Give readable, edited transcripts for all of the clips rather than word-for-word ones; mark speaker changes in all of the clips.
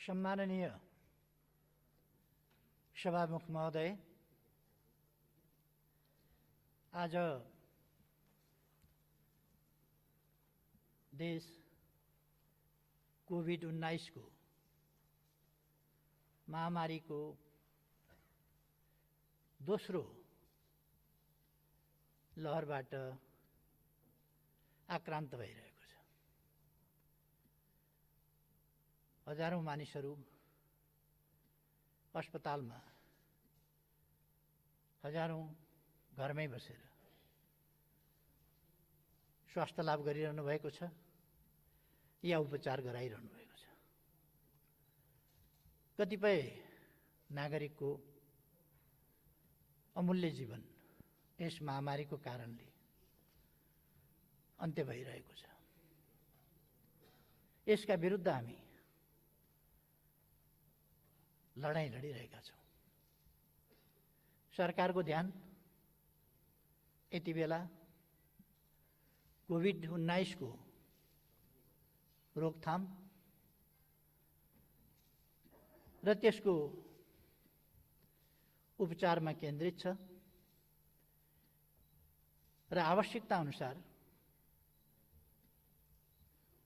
Speaker 1: सम्माननीय सभामुख महोदय, आज देश कोभिड-19 को महामारी को दोस्रो लहरबाट आक्रान्त भइरहेको छ। हजारौं मानिसहरू अस्पतालमा, हजारौं घरमै बसेर स्वास्थ्य लाभ गरिरहनु भएको छ या उपचार गराइरहनु भएको छ। कतिपय नागरिकको अमूल्य जीवन यस महामारीको कारणले अन्त्य भइरहेको छ। यसका विरुद्ध हामी लडाईँ लडिरहेका छौँ। सरकारको ध्यान यति बेला कोभिड-19 को रोकथाम र त्यसको उपचारमा केन्द्रित छ र आवश्यकता अनुसार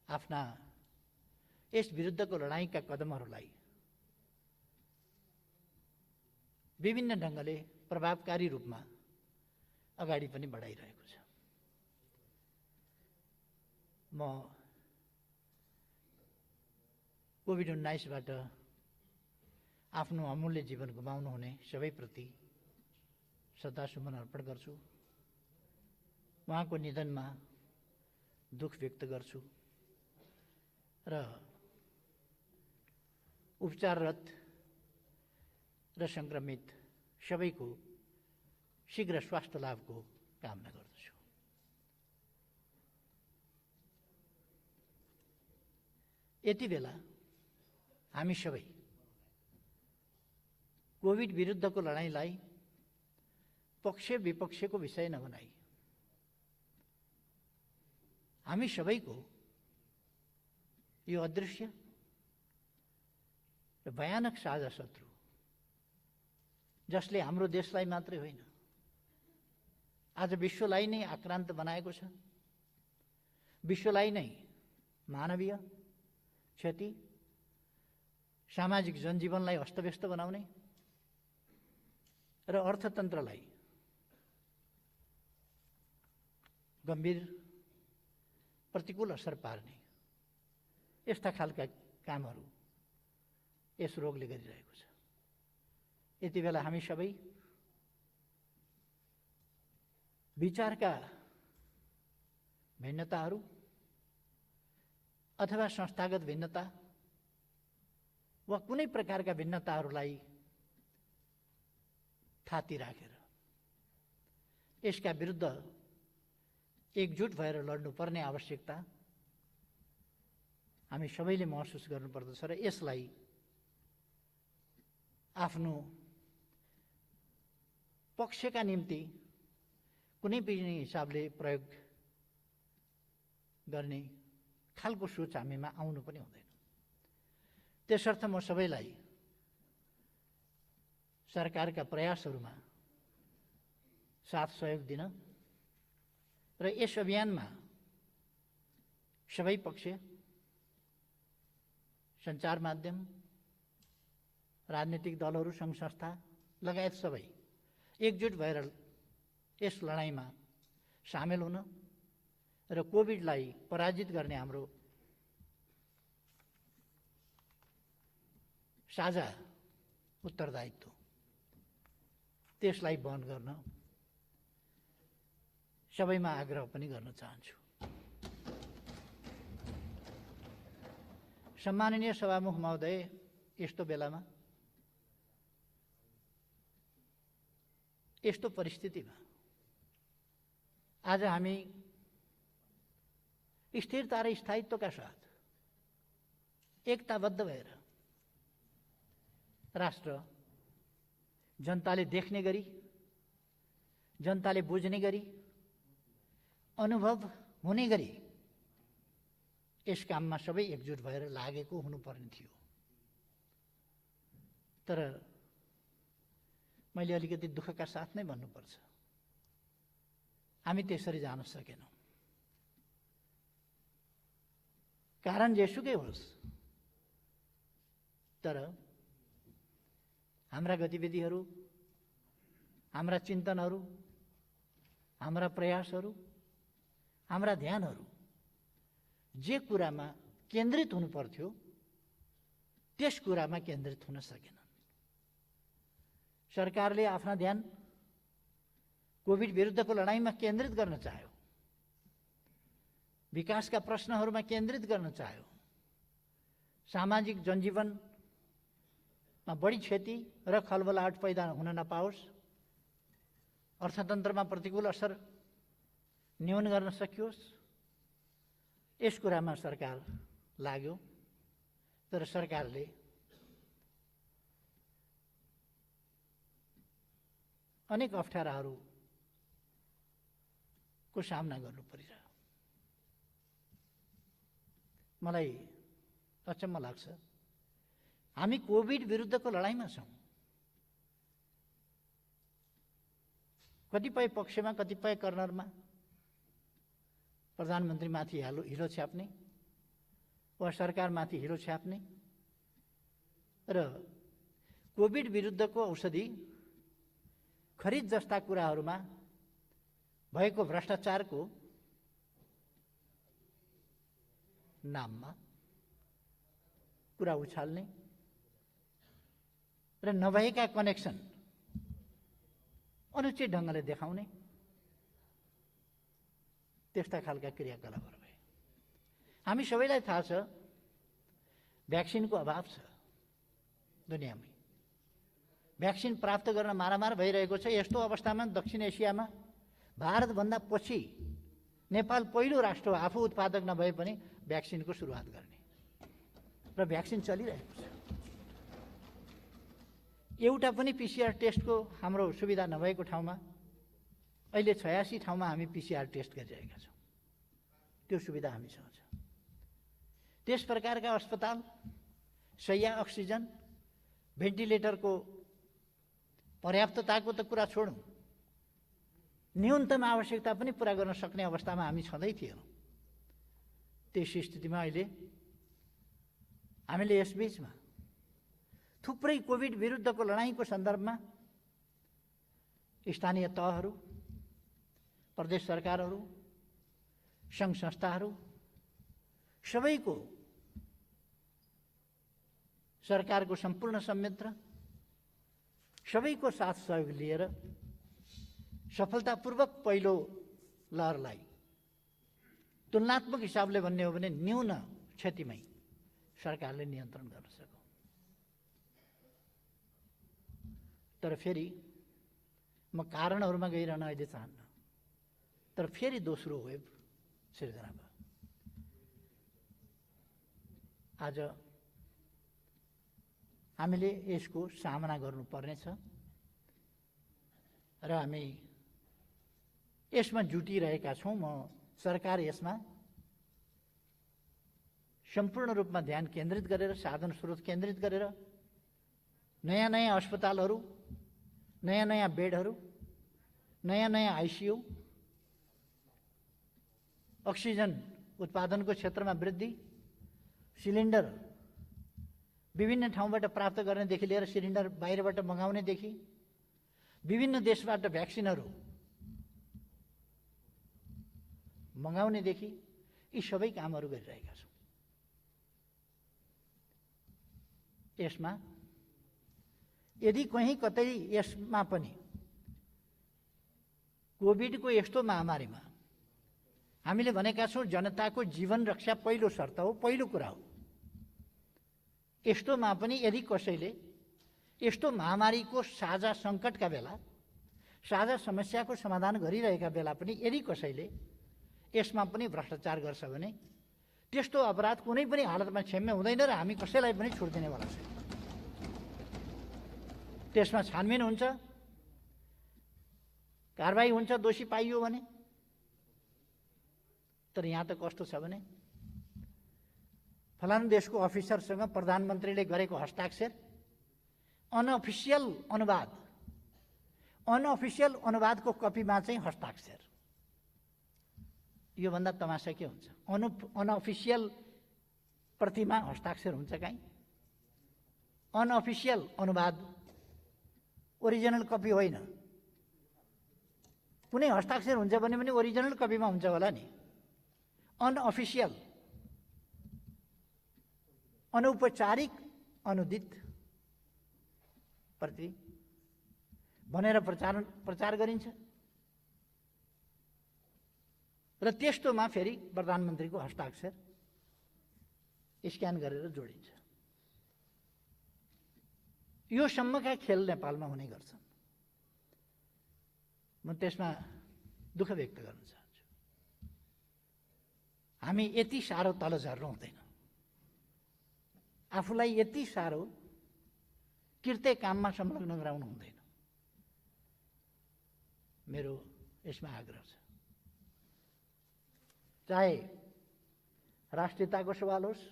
Speaker 1: आफ्ना यस विरुद्धको लडाईँका कदमहरूलाई विभिन्न ढङ्गले प्रभावकारी रूपमा अगाडि पनि बढाइरहेको छ। म कोभिड-19बाट आफ्नो अमूल्य जीवन गुमाउनुहुने सबैप्रति श्रद्धासुमन अर्पण गर्छु। उहाँको निधनमा दुःख व्यक्त गर्छु र उपचाररत र संक्रमित सबैको शीघ्र स्वास्थ्य लाभको कामना गर्दछु। यति बेला हामी सबै कोभिड विरुद्धको लडाईँलाई पक्ष विपक्षको विषय नबनाई हामी सबैको यो अदृश्य र भयानक साझा शत्रु, जसले हाम्रो देशलाई मात्रै होइन आज विश्वलाई नै आक्रान्त बनाएको छ, विश्वलाई नै मानवीय क्षति, सामाजिक जनजीवनलाई अस्तव्यस्त बनाउने र अर्थतन्त्रलाई गम्भीर प्रतिकूल असर पार्ने यस्ता खालका कामहरू यस रोगले गरिरहेको छ। यति बेला हामी सबै विचारका भिन्नताहरू अथवा संस्थागत भिन्नता वा कुनै प्रकारका भिन्नताहरूलाई थाती राखेर यसका विरुद्ध एकजुट भएर लड्नुपर्ने आवश्यकता हामी सबैले महसुस गर्नुपर्दछ र यसलाई आफ्नो पक्षका निम्ति कुनै पनि हिसाबले प्रयोग गर्ने खालको सोच हामीमा आउनु पनि हुँदैन। त्यसर्थ म सबैलाई सरकारका प्रयासहरूमा साथ सहयोग दिन र यस अभियानमा सबै पक्ष, सञ्चार माध्यम, राजनीतिक दलहरू, सङ्घ संस्था लगायत सबै एकजुट भएर यस लडाईँमा सामेल हुन र कोभिडलाई पराजित गर्ने हाम्रो साझा उत्तरदायित्व त्यसलाई वहन गर्न सबैमा आग्रह पनि गर्न चाहन्छु। सम्माननीय सभामुख महोदय, यस्तो बेलामा यस्तो परिस्थितिमा आज हामी स्थिरता र स्थायित्वका साथ एकताबद्ध भएर राष्ट्र जनताले देख्ने गरी, जनताले बुझ्ने गरी, अनुभव हुने गरी यस काममा सबै एकजुट भएर लागेको हुनुपर्ने थियो। तर मैले अलिकति दुःखका साथ नै भन्नुपर्छ, हामी त्यसरी जान सकेनौँ। कारण जेसुकै होस्, तर हाम्रा गतिविधिहरू, हाम्रा चिन्तनहरू, हाम्रा प्रयासहरू, हाम्रा ध्यानहरू जे कुरामा केन्द्रित हुनु पर्थ्यो त्यस कुरामा केन्द्रित हुन सकेनन्। सरकारले आफ्ना ध्यान कोभिड विरुद्धको लडाईँमा केन्द्रित गर्न चाह्यो, विकासका प्रश्नहरूमा केन्द्रित गर्न चाह्यो, सामाजिक जनजीवनमा बढी क्षति र खलबलाहट पैदा हुन नपाओस्, अर्थतन्त्रमा प्रतिकूल असर न्यून गर्न सकियोस्, यस कुरामा सरकार लाग्यो। तर सरकारले अनेक अप्ठ्याराहरूको सामना गर्नु परिरह्यो। मलाई अचम्म लाग्छ, हामी कोभिड विरुद्धको लडाईँमा छौँ। कतिपय पक्षमा, कतिपय कर्नरमा प्रधानमन्त्रीमाथि हिलो छ्याप्ने वा सरकारमाथि हिलो छ्याप्ने र कोभिड विरुद्धको औषधि खरिद जस्ता कुराहरूमा भएको भ्रष्टाचारको नाममा कुरा उछाल्ने र नभएका कनेक्सन अनुचित ढङ्गले देखाउने, त्यस्ता खालका क्रियाकलापहरू भए। हामी सबैलाई थाहा छ भ्याक्सिनको अभाव छ दुनियाँमै। भ्याक्सिन प्राप्त गर्न मारामार भइरहेको छ। यस्तो अवस्थामा दक्षिण एसियामा भारतभन्दा पछि नेपाल पहिलो राष्ट्र हो आफू उत्पादक नभए पनि भ्याक्सिनको सुरुवात गर्ने, र भ्याक्सिन चलिरहेको छ। एउटा पनि पिसिआर टेस्टको हाम्रो सुविधा नभएको ठाउँमा अहिले 86 ठाउँमा हामी पिसिआर टेस्ट गरिरहेका छौँ। त्यो सुविधा हामीसँग छ। त्यस प्रकारका अस्पताल, शैय्या, अक्सिजन, भेन्टिलेटरको पर्याप्तताको त कुरा छोडौँ, न्यूनतम आवश्यकता पनि पुरा गर्न सक्ने अवस्थामा हामी छँदै थियौँ। त्यस स्थितिमा अहिले हामीले यसबीचमा थुप्रै कोभिड विरुद्धको लडाईँको सन्दर्भमा स्थानीय तहहरू, प्रदेश सरकारहरू, सङ्घ संस्थाहरू सबैको सरकारको सम्पूर्ण संयन्त्र सबैको साथ सहयोग लिएर सफलतापूर्वक पहिलो लहरलाई तुलनात्मक हिसाबले भन्ने हो भने न्यून क्षतिमै सरकारले नियन्त्रण गर्न सक्यो। तर फेरि म कारणहरूमा गइरहन अहिले चाहन्न, तर फेरि दोस्रो वेभ सिर्जना भयो। आज हामीले यसको सामना गर्नुपर्नेछ र हामी यसमा जुटिरहेका छौँ। म सरकार यसमा सम्पूर्ण रूपमा ध्यान केन्द्रित गरेर, साधन स्रोत केन्द्रित गरेर नयाँ नयाँ अस्पतालहरू, नयाँ नयाँ बेडहरू, नयाँ नयाँ आइसियु, अक्सिजन उत्पादनको क्षेत्रमा वृद्धि, सिलिन्डर विभिन्न ठाउँबाट प्राप्त गर्नेदेखि लिएर सिलिन्डर बाहिरबाट मगाउनेदेखि, विभिन्न देशबाट भ्याक्सिनहरू मगाउनेदेखि यी सबै कामहरू गरिरहेका छौँ। यसमा यदि कहीँ कतै यसमा पनि कोभिडको यस्तो महामारीमा हामीले भनेका छौँ जनताको जीवन रक्षा पहिलो शर्त हो, पहिलो कुरा हो। यस्तोमा पनि यदि कसैले यस्तो महामारीको साझा सङ्कटका बेला, साझा समस्याको समाधान गरिरहेका बेला पनि यदि कसैले यसमा पनि भ्रष्टाचार गर्छ भने त्यस्तो अपराध कुनै पनि हालतमा क्षम्य हुँदैन र हामी कसैलाई पनि छुट दिनेवाला छैन। त्यसमा छानबिन हुन्छ, कारबाही हुन्छ दोषी पाइयो भने। तर यहाँ त कस्तो छ भने फलानु देशको अफिसरसँग प्रधानमन्त्रीले गरेको हस्ताक्षर अनअफिसियल अनुवादको कपीमा चाहिँ हस्ताक्षर। योभन्दा तमासा के हुन्छ? अनअफिसियल प्रतिमा हस्ताक्षर हुन्छ काहीँ? अनअफिसियल अनुवाद, ओरिजिनल कपी होइन। कुनै हस्ताक्षर हुन्छ भने पनि ओरिजिनल कपीमा हुन्छ होला नि। अनअफिसियल, अनौपचारिक अनुदित प्रति भनेर प्रचार गरिन्छ र त्यस्तोमा फेरि प्रधानमन्त्रीको हस्ताक्षर स्क्यान गरेर जोडिन्छ। यो सम्मका खेल नेपालमा हुने गर्छन्। म त्यसमा दुःख व्यक्त गर्न चाहन्छु। हामी यति साह्रो तल झर्नु हुँदैन। आफूलाई यति साह्रो कृत्य काममा संलग्न गराउनु हुँदैन। मेरो यसमा आग्रह छ। चाहे राष्ट्रियताको सवाल होस्,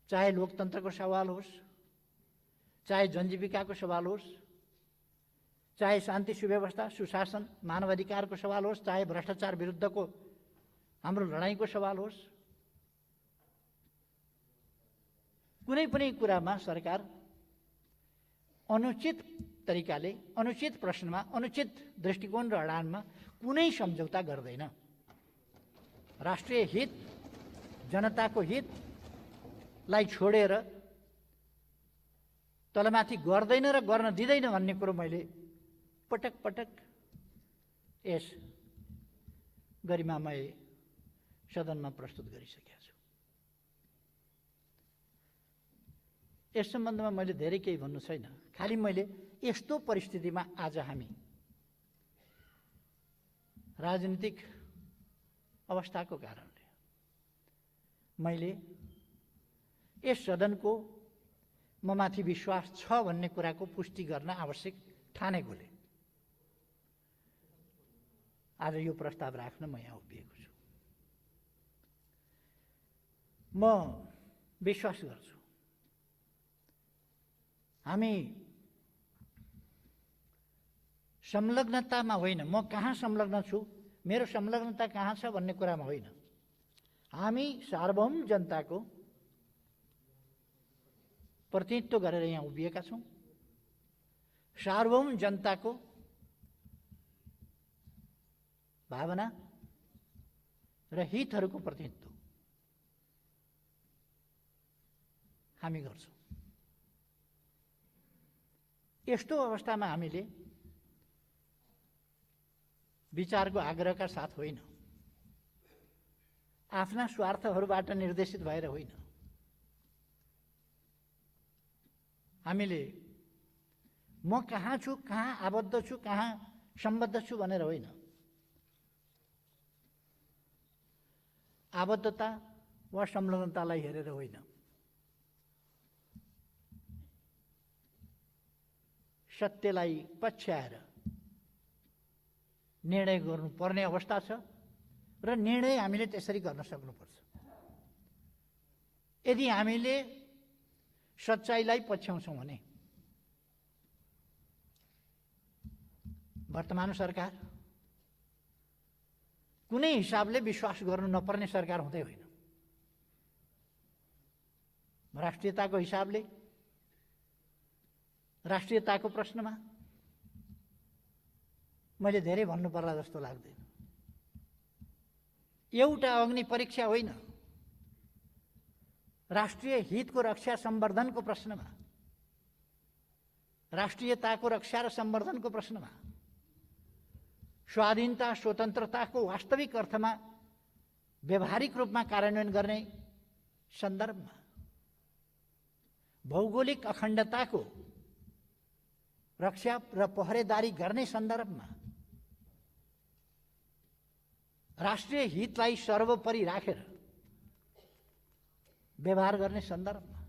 Speaker 1: चाहे लोकतन्त्रको सवाल होस्, चाहे जनजीविकाको सवाल होस्, चाहे शान्ति सुव्यवस्था सुशासन मानवाधिकारको सवाल होस्, चाहे भ्रष्टाचार विरुद्धको हाम्रो लडाईँको सवाल होस्, कुनै पनि कुरामा सरकार अनुचित तरिकाले, अनुचित प्रश्नमा, अनुचित दृष्टिकोण र अडानमा कुनै सम्झौता गर्दैन। राष्ट्रिय हित, जनताको हितलाई छोडेर तलमाथि गर्दैन र गर्न दिँदैन भन्ने कुरो मैले पटक पटक यस गरिमामय सदनमा प्रस्तुत गरिसकेको छु। यस सम्बन्धमा मैले धेरै केही भन्नु छैन। खालि मैले यस्तो परिस्थितिमा आज हामी राजनीतिक अवस्थाको कारणले मैले यस सदनको ममाथि विश्वास छ भन्ने कुराको पुष्टि गर्न आवश्यक ठानेकोले आज यो प्रस्ताव राख्न म यहाँ उभिएको छु। म विश्वास गर्छु हामी संलग्नतामा होइन, म कहाँ संलग्न छु, मेरो संलग्नता कहाँ छ भन्ने कुरामा होइन, हामी सार्वभौम जनताको प्रतिनिधित्व गरेर यहाँ उभिएका छौँ। सार्वभौम जनताको भावना र हितहरूको प्रतिनिधित्व हामी गर्छौँ। यस्तो अवस्थामा हामीले विचारको आग्रहका साथ होइन, आफ्ना स्वार्थहरूबाट निर्देशित भएर होइन, हामीले म कहाँ छु, कहाँ आबद्ध छु, कहाँ सम्बद्ध छु भनेर होइन, आबद्धता वा संलग्नतालाई हेरेर होइन, सत्यलाई पछ्याएर निर्णय गर्नुपर्ने अवस्था छ र निर्णय हामीले त्यसरी गर्न सक्नुपर्छ। यदि हामीले सच्चाइलाई पछ्याउँछौँ भने वर्तमान सरकार कुनै हिसाबले विश्वास गर्नु नपर्ने सरकार हुँदै होइन। राष्ट्रियताको हिसाबले, राष्ट्रियताको प्रश्नमा मैले धेरै भन्नु पर्ला जस्तो लाग्दैन। एउटा अग्नि परीक्षा होइन, राष्ट्रिय हितको रक्षा सम्वर्धनको प्रश्नमा, राष्ट्रियताको रक्षा र सम्वर्धनको प्रश्नमा, स्वाधीनता स्वतन्त्रताको वास्तविक अर्थमा व्यावहारिक रूपमा कार्यान्वयन गर्ने सन्दर्भमा, भौगोलिक अखण्डताको रक्षा र पहरेदारी गर्ने सन्दर्भमा, राष्ट्रिय हितलाई सर्वोपरि राखेर व्यवहार गर्ने सन्दर्भमा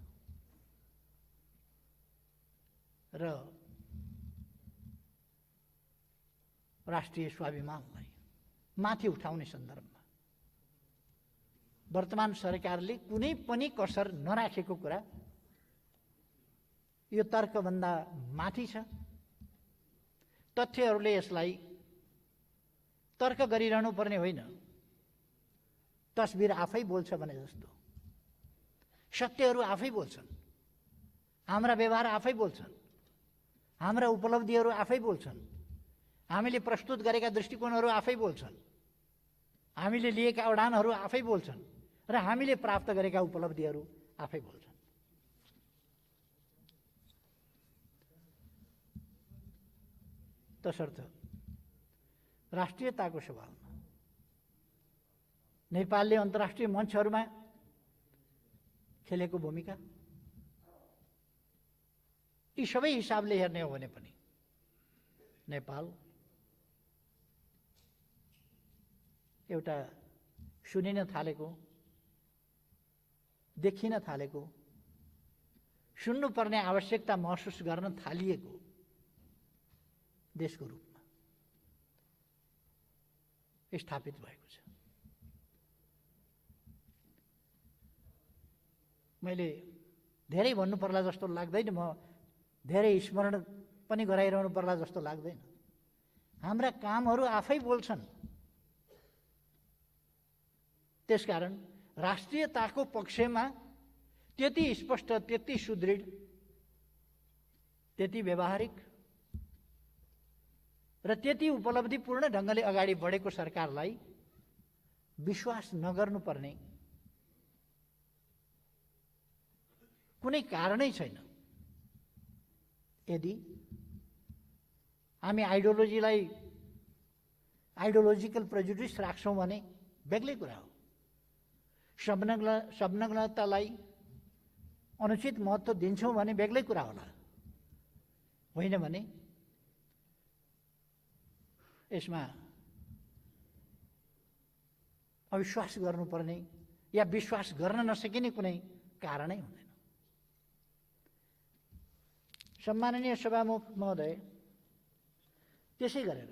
Speaker 1: र राष्ट्रिय स्वाभिमानलाई माथि उठाउने सन्दर्भमा वर्तमान सरकारले कुनै पनि कसर नराखेको कुरा यो तर्कभन्दा माथि छ। तथ्यहरूले यसलाई तर्क गरिरहनु पर्ने होइन, तस्बिर आफै बोल्छ भने जस्तो। सत्यहरू आफै बोल्छन्, हाम्रा व्यवहार आफै बोल्छन्, हाम्रा उपलब्धिहरू आफै बोल्छन्, हामीले प्रस्तुत गरेका दृष्टिकोणहरू आफै बोल्छन्, हामीले लिएका उडानहरू आफै बोल्छन् र हामीले प्राप्त गरेका उपलब्धिहरू आफै बोल्छन्। तसर्थ राष्ट्रियताको सवालमा नेपालले अन्तर्राष्ट्रिय मञ्चहरूमा खेलेको भूमिका, यी सबै हिसाबले हेर्ने हो भने पनि नेपाल एउटा सुनिन थालेको, देखिन थालेको, सुन्नुपर्ने आवश्यकता महसुस गर्न थालिएको देशको रूपमा स्थापित भएको छ। मैले धेरै भन्नु पर्ला जस्तो लाग्दैन, म धेरै स्मरण पनि गराइरहनु पर्ला जस्तो लाग्दैन। हाम्रा कामहरू आफै बोल्छन्। त्यसकारण राष्ट्रियताको पक्षमा त्यति स्पष्ट, त्यति सुदृढ, त्यति व्यावहारिक र त्यति उपलब्धिपूर्ण ढङ्गले अगाडि बढेको सरकारलाई विश्वास नगर्नुपर्ने कुनै कारणै छैन। यदि हामी आइडियोलोजिकल प्रेजुडिस राख्छौँ भने बेग्लै कुरा हो। संलग्नतालाई अनुचित महत्त्व दिन्छौँ भने बेग्लै कुरा होला। होइन भने यसमा अविश्वास गर्नुपर्ने या विश्वास गर्न नसकिने कुनै कारणै हुँदैन। सम्माननीय सभामुख महोदय, त्यसै गरेर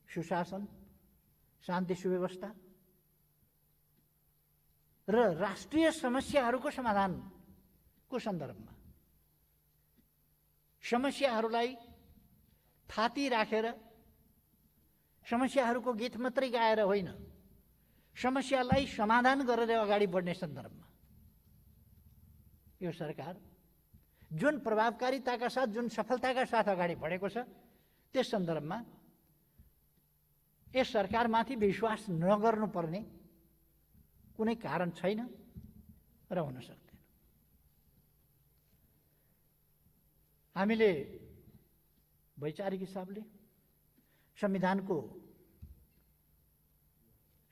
Speaker 1: सुशासन, शान्ति सुव्यवस्था र राष्ट्रिय समस्याहरूको समाधानको सन्दर्भमा समस्याहरूलाई थाती राखेर समस्याहरूको गीत मात्रै गाएर होइन, समस्यालाई समाधान गरेर अगाडि बढ्ने सन्दर्भमा यो सरकार जुन प्रभावकारिताका साथ, जुन सफलताका साथ अगाडि बढेको छ, त्यस सन्दर्भमा यस सरकारमाथि विश्वास नगर्नुपर्ने कुनै कारण छैन र हुन सक्दैन। हामीले वैचारिक हिसाबले संविधानको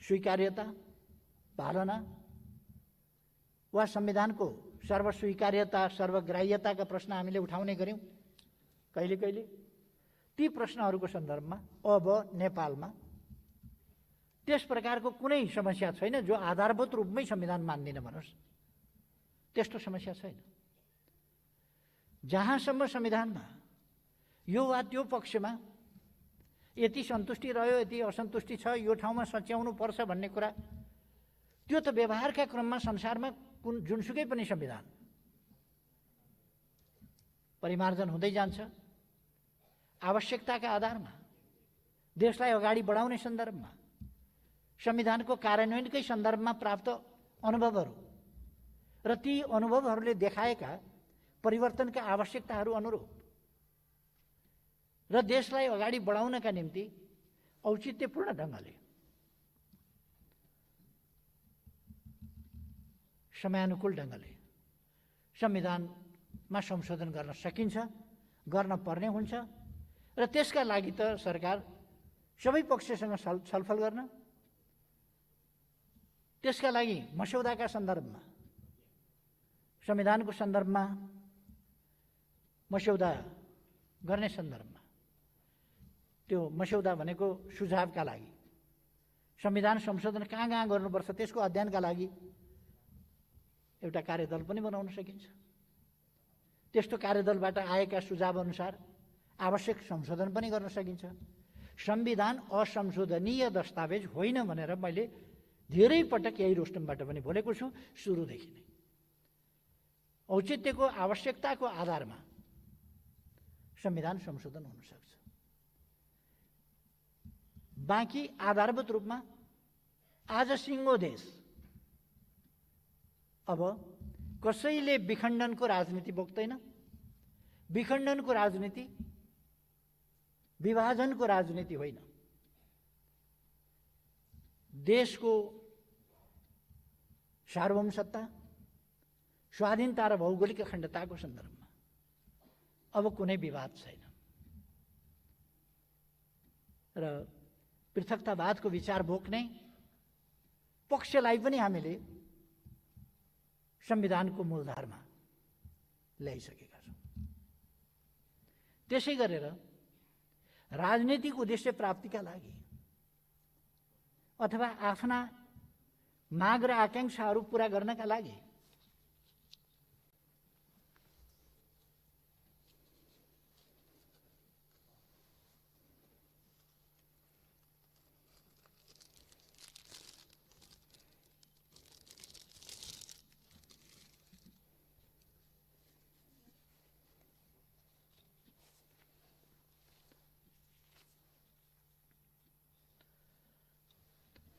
Speaker 1: स्वीकार्यता, पालना वा संविधानको सर्वस्वीकार्यता, सर्वग्राह्यताका प्रश्न हामीले उठाउने गर्यौँ कहिले कहिले। ती प्रश्नहरूको सन्दर्भमा अब नेपालमा त्यस प्रकारको कुनै समस्या छैन जो आधारभूत रूपमै संविधान मान्दिन भनोस्, त्यस्तो समस्या छैन। जहाँसम्म संविधानमा यो वा त्यो पक्षमा यति सन्तुष्टि रह्यो, यति असन्तुष्टि छ, यो ठाउँमा सच्याउनु पर्छ भन्ने कुरा, त्यो त व्यवहारका क्रममा संसारमा जुनसुकै पनि संविधान परिमार्जन हुँदै जान्छ। आवश्यकताका आधारमा देशलाई अगाडि बढाउने सन्दर्भमा संविधानको कार्यान्वयनकै सन्दर्भमा प्राप्त अनुभवहरू र ती अनुभवहरूले देखाएका परिवर्तनका आवश्यकताहरू अनुरूप र देशलाई अगाडि बढाउनका निम्ति औचित्यपूर्ण ढङ्गले समयानुकूल ढङ्गले संविधानमा संशोधन गर्न सकिन्छ, गर्न पर्ने हुन्छ र त्यसका लागि त सरकार सबै पक्षसँग छलफल गर्न, त्यसका लागि मस्यौदाका सन्दर्भमा, संविधानको सन्दर्भमा मस्यौदा गर्ने सन्दर्भमा, त्यो मस्यौदा भनेको सुझावका लागि, संविधान संशोधन कहाँ कहाँ गर्नुपर्छ त्यसको अध्ययनका लागि एउटा कार्यदल पनि बनाउन सकिन्छ। त्यस्तो कार्यदलबाट आएका सुझाव अनुसार आवश्यक संशोधन पनि गर्न सकिन्छ। संविधान असंशोधनीय दस्तावेज होइन भनेर मैले धेरै पटक यही रोस्टमबाट पनि बोलेको छु सुरुदेखि नै। औचित्यको आवश्यकताको आधारमा संविधान संशोधन हुन सक्छ। बाँकी आधारभूत रूपमा आज सिङ्गो देश अब कसैले विखण्डनको राजनीति बोक्दैन। विखण्डनको राजनीति विभाजनको राजनीति होइन। देशको सार्वभौमसत्ता, स्वाधीनता र भौगोलिक अखण्डताको सन्दर्भमा अब कुनै विवाद छैन र पृथकतावादको विचार बोक्ने पक्षलाई पनि हामीले संविधानको मूलधारमा ल्याइसकेका छौँ। त्यसै गरेर राजनीतिक उद्देश्य प्राप्तिका लागि अथवा आफ्ना माग र आकांक्षाहरू पूरा गर्नका लागि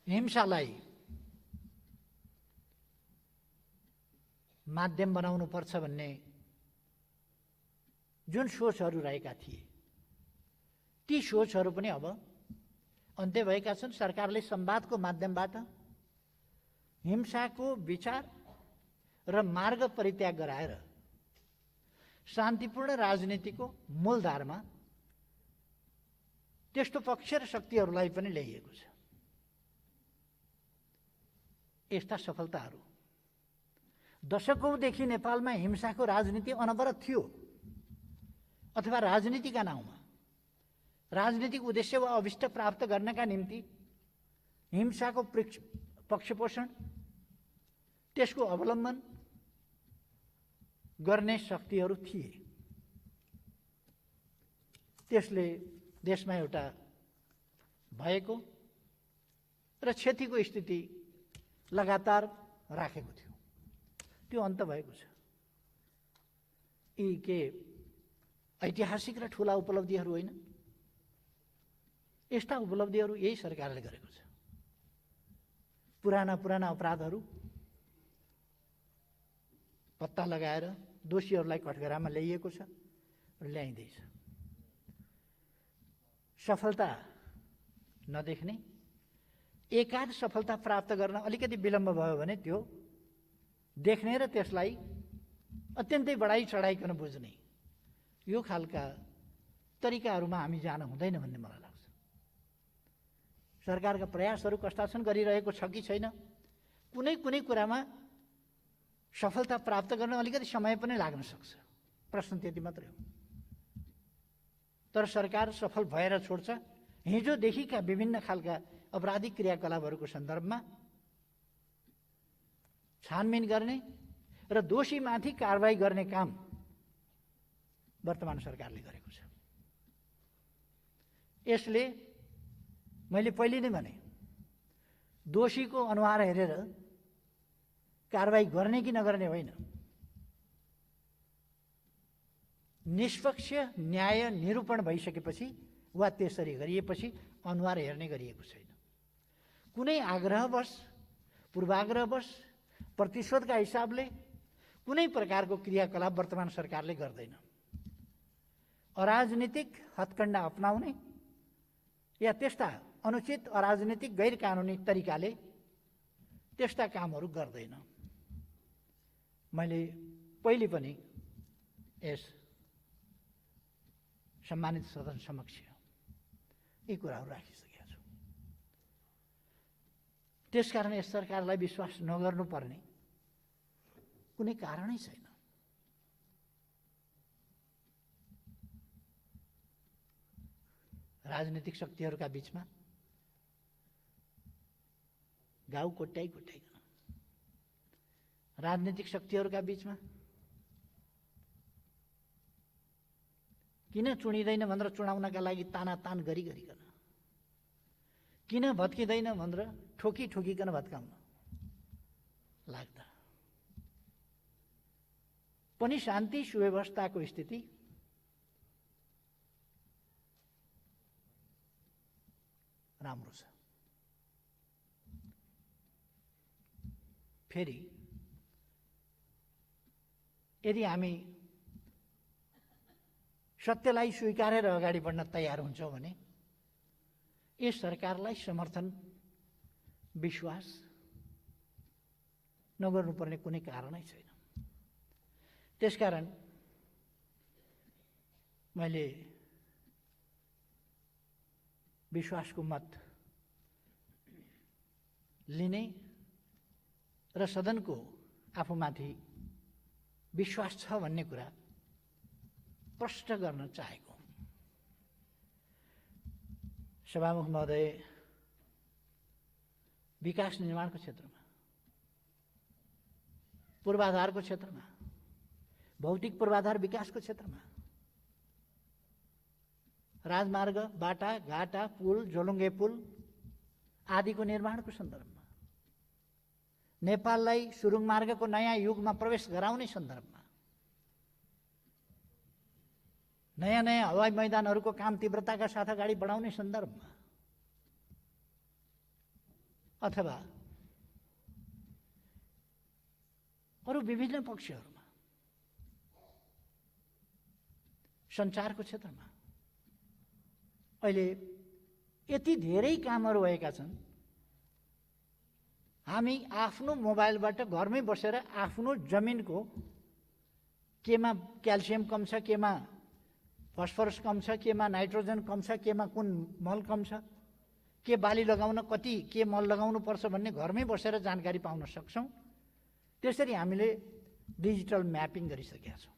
Speaker 1: हिंसालाई माध्यम बनाउनु पर्छ भन्ने जुन सोचहरू रहेका थिए ती सोचहरू पनि अब अन्त्य भएका छन्। सरकारले संवादको माध्यमबाट हिंसाको विचार र मार्ग परित्याग गराएर शान्तिपूर्ण राजनीतिको मूलधारमा त्यस्तो पक्ष र शक्तिहरूलाई पनि ल्याइएको छ। यस्ता सफलताहरू दशकौंदेखि नेपालमा हिंसाको राजनीति अनवरत थियो अथवा राजनीतिका नाउँमा राजनीतिक उद्देश्य वा अभिष्ट प्राप्त गर्नका निम्ति हिंसाको पक्षपोषण त्यसको अवलम्बन गर्ने शक्तिहरू थिए। त्यसले देशमा एउटा भएको र क्षतिको स्थिति लगातार राखेको थियो। त्यो अन्त भएको छ। यी के ऐतिहासिक र ठूला उपलब्धिहरू होइन। यस्ता उपलब्धिहरू यही सरकारले गरेको छ। पुराना अपराधहरू पत्ता लगाएर दोषीहरूलाई कठघरामा ल्याइएको छ र ल्याइँदैछ। सफलता नदेख्ने एकाध सफलता प्राप्त गर्न अलिकति विलम्ब भयो भने त्यो देख्ने र त्यसलाई अत्यन्तै बढाई चढाइकन बुझ्ने यो खालका तरिकाहरूमा हामी जान हुँदैन भन्ने मलाई लाग्छ। सरकारका प्रयासहरू कस्ता छन्, गरिरहेको छ कि छैन, कुनै कुरामा सफलता प्राप्त गर्न अलिकति समय पनि लाग्न सक्छ। प्रश्न त्यति मात्रै हो। तर सरकार सफल भएर छोड्छ। हिजोदेखिका विभिन्न खालका अपराधिक क्रियाकलापहरूको सन्दर्भमा छानबिन गर्ने र दोषीमाथि कारबाही गर्ने काम वर्तमान सरकारले गरेको छ। यसले मैले पहिले नै भने दोषीको अनुहार हेरेर कारबाही गर्ने कि नगर्ने होइन, निष्पक्ष न्याय निरूपण भइसकेपछि वा त्यसरी गरिएपछि अनुहार हेर्ने गरिएको छैन। कुनै आग्रहवश, पूर्वाग्रहवश, प्रतिशोधका हिसाबले कुनै प्रकारको क्रियाकलाप वर्तमान सरकारले गर्दैन। अराजनीतिक हत्कण्डा अपनाउने या त्यस्ता अनुचित अराजनीतिक गैर कानुनी तरिकाले त्यस्ता कामहरू गर्दैन। मैले पहिले पनि यस सम्मानित सदन समक्ष यी कुराहरू राखिसकेका छु। त्यसकारण यस सरकारलाई विश्वास नगर्नुपर्ने कुनै कारणै छैन। राजनीतिक शक्तिहरूका बीचमा घाउ कोट्याइकन, राजनीतिक शक्तिहरूका बीचमा किन चुनिँदैन भनेर चुनाउनका लागि तानातान गरिकन, किन भत्किँदैन भनेर ठोकिकन भत्काउन लाग्दा पनि शान्ति सुव्यवस्थाको स्थिति राम्रो छ। फेरि यदि हामी सत्यलाई स्वीकारेर अगाडि बढ्न तयार हुन्छौँ भने यस सरकारलाई समर्थन विश्वास नगर्नुपर्ने कुनै कारणै छैन। त्यसकारण मैले विश्वासको मत लिने र सदनको आफूमाथि विश्वास छ भन्ने कुरा प्रष्ट गर्न चाहेको। सभामुख महोदय, विकास निर्माणको क्षेत्रमा, पूर्वाधारको क्षेत्रमा, भौतिक पूर्वाधार विकासको क्षेत्रमा, राजमार्ग, बाटा, घाटा, पुल, जोलुङ्गे पुल आदिको निर्माणको सन्दर्भमा, नेपाललाई सुरुङ मार्गको नयाँ युगमा प्रवेश गराउने सन्दर्भमा, नयाँ नयाँ हवाई मैदानहरूको काम तीव्रताका साथ अगाडि बढाउने सन्दर्भमा अथवा अरू विभिन्न पक्षहरूमा, सञ्चारको क्षेत्रमा अहिले यति धेरै कामहरू भएका छन्। हामी आफ्नो मोबाइलबाट घरमै बसेर आफ्नो जमिनको केमा क्याल्सियम कम छ, केमा फस्फरस कम छ, केमा नाइट्रोजन कम छ, केमा कुन मल कम छ, के बाली लगाउन कति के मल लगाउनु पर्छ भन्ने घरमै बसेर जानकारी पाउन सक्छौँ। त्यसरी हामीले डिजिटल म्यापिङ गरिसकेका छौँ।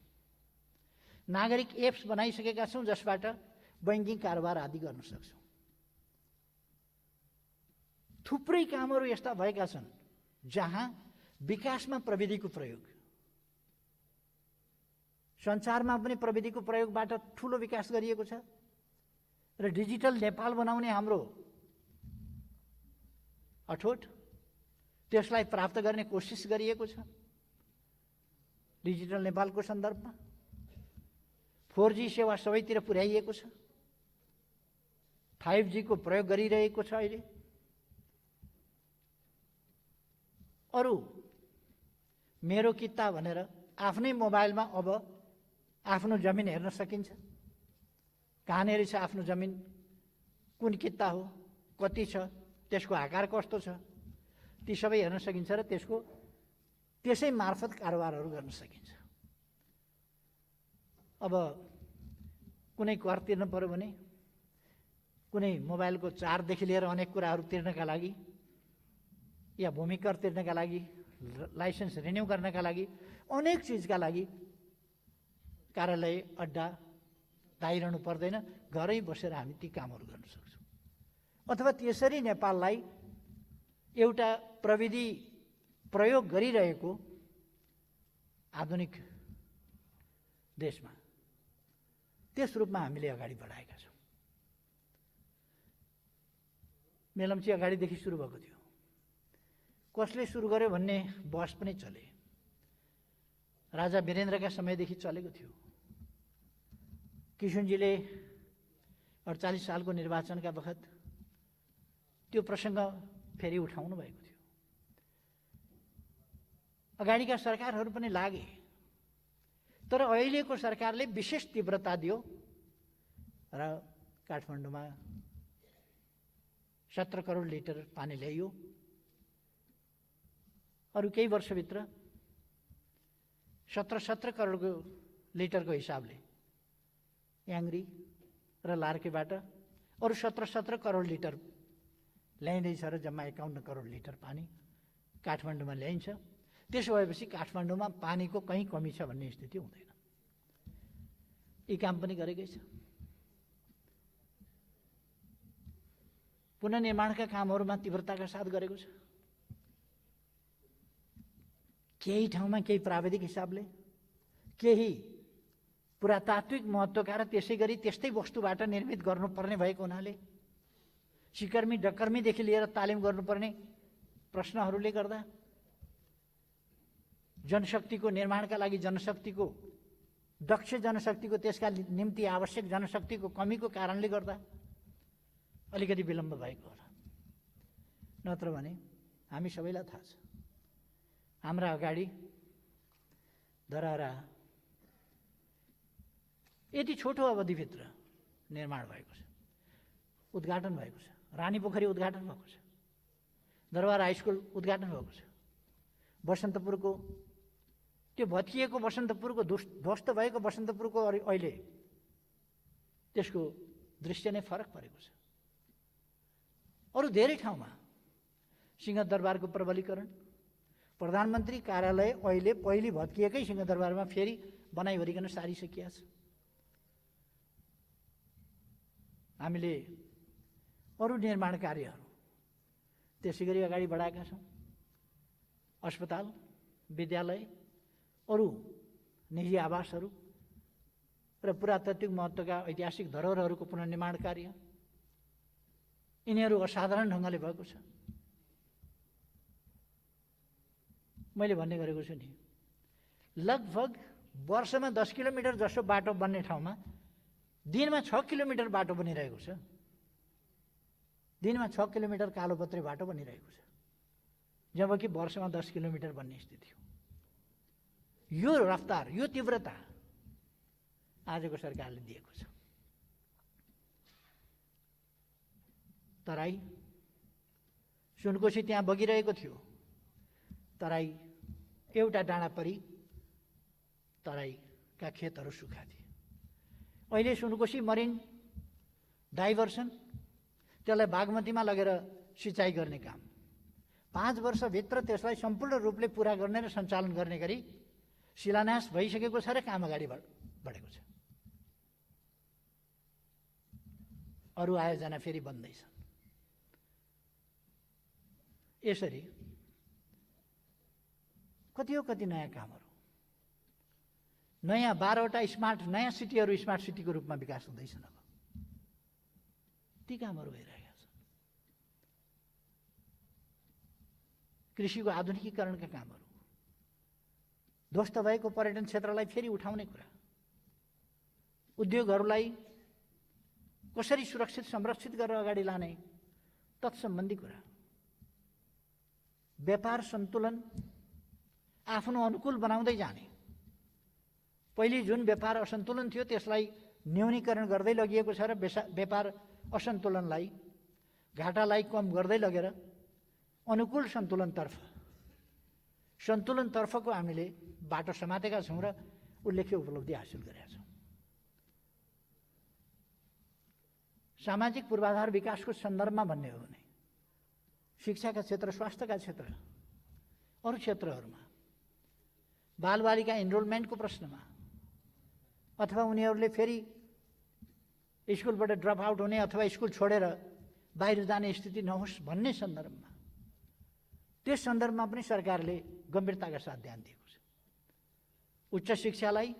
Speaker 1: नागरिक एप्स बनाइसकेका छौँ जसबाट बैंकिङ कारोबार आदि गर्न सक्छौँ। थुप्रै कामहरू यस्ता भएका छन् जहाँ विकासमा प्रविधिको प्रयोग, सञ्चारमा पनि प्रविधिको प्रयोगबाट ठुलो विकास गरिएको छ र डिजिटल नेपाल बनाउने हाम्रो अठोट त्यसलाई प्राप्त गर्ने कोसिस गरिएको छ। डिजिटल नेपालको सन्दर्भमा 4G सेवा सबैतिर पुर्याइएको छ, 5G को प्रयोग गरिरहेको छ। अहिले अरू मेरो किता भनेर आफ्नै मोबाइलमा अब आफ्नो जमिन हेर्न सकिन्छ। कहाँनिर छ आफ्नो जमिन, कुन किता हो, कति छ, त्यसको आकार कस्तो छ, ती सबै हेर्न सकिन्छ र त्यसै मार्फत कारोबारहरू गर्न सकिन्छ। अब कुनै कर तिर्नु पर्यो भने कुनै मोबाइलको चार्जदेखि लिएर अनेक कुराहरू तिर्नका लागि या भूमि कर तिर्नका लागि, लाइसेन्स रिन्यू गर्नका लागि, अनेक चिजका लागि कार्यालय अड्डा धाइरहनु पर्दैन। घरै बसेर हामी ती कामहरू गर्न सक्छौँ। अथवा त्यसरी नेपाललाई एउटा प्रविधि प्रयोग गरिरहेको आधुनिक देशमा त्यस रूपमा हामीले अगाडि बढाएका छौँ। मेलम्ची अगाडिदेखि सुरु भएको थियो। कसले सुरु गर्यो भन्ने बहस पनि चले। राजा वीरेन्द्रका समयदेखि चलेको थियो। किशुनजीले 48 सालको निर्वाचनका बखत त्यो प्रसङ्ग फेरि उठाउनु भएको थियो। अगाडिका सरकारहरू पनि लागे, तर अहिलेको सरकारले विशेष तीव्रता दियो र काठमाडौँमा 17 करोड लिटर पानी ल्याइयो। अरू केही वर्षभित्र 17 करोड लिटरको हिसाबले याङ्री र लार्केबाट अरू 17 करोड लिटर ल्याइँदैछ र जम्मा 51 करोड लिटर पानी काठमाडौँमा ल्याइन्छ। त्यसो भएपछि काठमाडौँमा पानीको कहीँ कमी छ भन्ने स्थिति हुँदैन। यी काम पनि गरेकै छ। पुनर्निर्माणका कामहरूमा तीव्रताका साथ गरेको छ। केही ठाउँमा केही प्राविधिक हिसाबले, केही पुरातात्विक महत्त्वका र त्यसै गरी त्यस्तै वस्तुबाट निर्मित गर्नुपर्ने भएको हुनाले सिकर्मी डकर्मीदेखि लिएर तालिम गर्नुपर्ने प्रश्नहरूले गर्दा जनशक्तिको निर्माणका लागि जनशक्तिको दक्ष जनशक्तिको त्यसका निम्ति आवश्यक जनशक्तिको कमीको कारणले गर्दा अलिकति विलम्ब भएको होला। नत्र भने हामी सबैलाई थाहा छ हाम्रा अगाडि धरहरा यति छोटो अवधिभित्र निर्माण भएको छ, उद्घाटन भएको छ। रानी पोखरी उद्घाटन भएको छ, दरबार हाई स्कुल उद्घाटन भएको छ, बसन्तपुरको त्यो भत्किएको बसन्तपुरको ध्वस्त भएको बसन्तपुरको अहिले त्यसको दृश्य नै फरक परेको छ। अरू धेरै ठाउँमा सिंहदरबारको प्रबलीकरण, प्रधानमन्त्री कार्यालय अहिले पहिले भत्किएकै सिंहदरबारमा फेरि बनाइवरिकन सारिसकिया छ। हामीले अरू निर्माण कार्यहरू त्यसै गरी अगाडि बढाएका छौँ। अस्पताल, विद्यालय, अरू निजी आवासहरू र पुरातात्विक महत्त्वका ऐतिहासिक धरोहरहरूको पुनर्निर्माण कार्य यिनीहरू असाधारण ढङ्गले भएको छ। मैले भन्ने गरेको छु नि, लगभग वर्षमा 10 किलोमिटर जसो बाटो बन्ने ठाउँमा दिनमा 6 किलोमिटर बाटो बनिरहेको छ। दिनमा 6 किलोमिटर कालोपत्रे बाटो बनिरहेको छ, जबकि वर्षमा 10 किलोमिटर बन्ने स्थिति हो। यो रफ्तार, यो तीव्रता आजको सरकारले दिएको छ। तराई सुनकोशी त्यहाँ बगिरहेको थियो, तराई एउटा डाँडा परि तराईका खेतहरू सुक्खा थिए। अहिले सुनकोशी मरिन डाइभर्सन, त्यसलाई बागमतीमा लगेर सिँचाइ गर्ने काम 5 वर्षभित्र त्यसलाई सम्पूर्ण रूपले पुरा गर्ने र सञ्चालन गर्ने गरी शिलान्यास भइसकेको छ र काम अगाडि बढेको छ। अरू आयोजना फेरि बन्दैछन्। यसरी कति नयाँ कामहरू, नयाँ 12वटा स्मार्ट नयाँ सिटीहरू स्मार्ट सिटीको रूपमा विकास हुँदैछन्। अब ती कामहरू भइरहेका छन्। कृषिको आधुनिकीकरणका कामहरू, ध्वस्त भएको पर्यटन क्षेत्रलाई फेरि उठाउने कुरा, उद्योगहरूलाई कसरी सुरक्षित संरक्षित गरेर अगाडि लाने तत्सम्बन्धी कुरा, व्यापार सन्तुलन आफ्नो अनुकूल बनाउँदै जाने। पहिले जुन व्यापार असन्तुलन थियो त्यसलाई न्यूनीकरण गर्दै लगिएको छ र व्यापार असन्तुलनलाई, घाटालाई कम गर्दै लगेर अनुकूल सन्तुलनतर्फको हामीले बाटो समातेका छौँ र उल्लेख्य उपलब्धि हासिल गरेका छौँ। सामाजिक पूर्वाधार विकासको सन्दर्भमा भन्ने हो भने शिक्षाका क्षेत्र, स्वास्थ्यका क्षेत्र, अरू क्षेत्रहरूमा बालबालिका इनरोलमेन्टको प्रश्नमा अथवा उनीहरूले फेरि स्कुलबाट ड्रप आउट हुने अथवा स्कुल छोडेर बाहिर जाने स्थिति नहोस् भन्ने सन्दर्भमा, त्यस सन्दर्भमा पनि सरकारले गम्भीरताका साथ ध्यान दिएको छ। उच्च शिक्षालाई,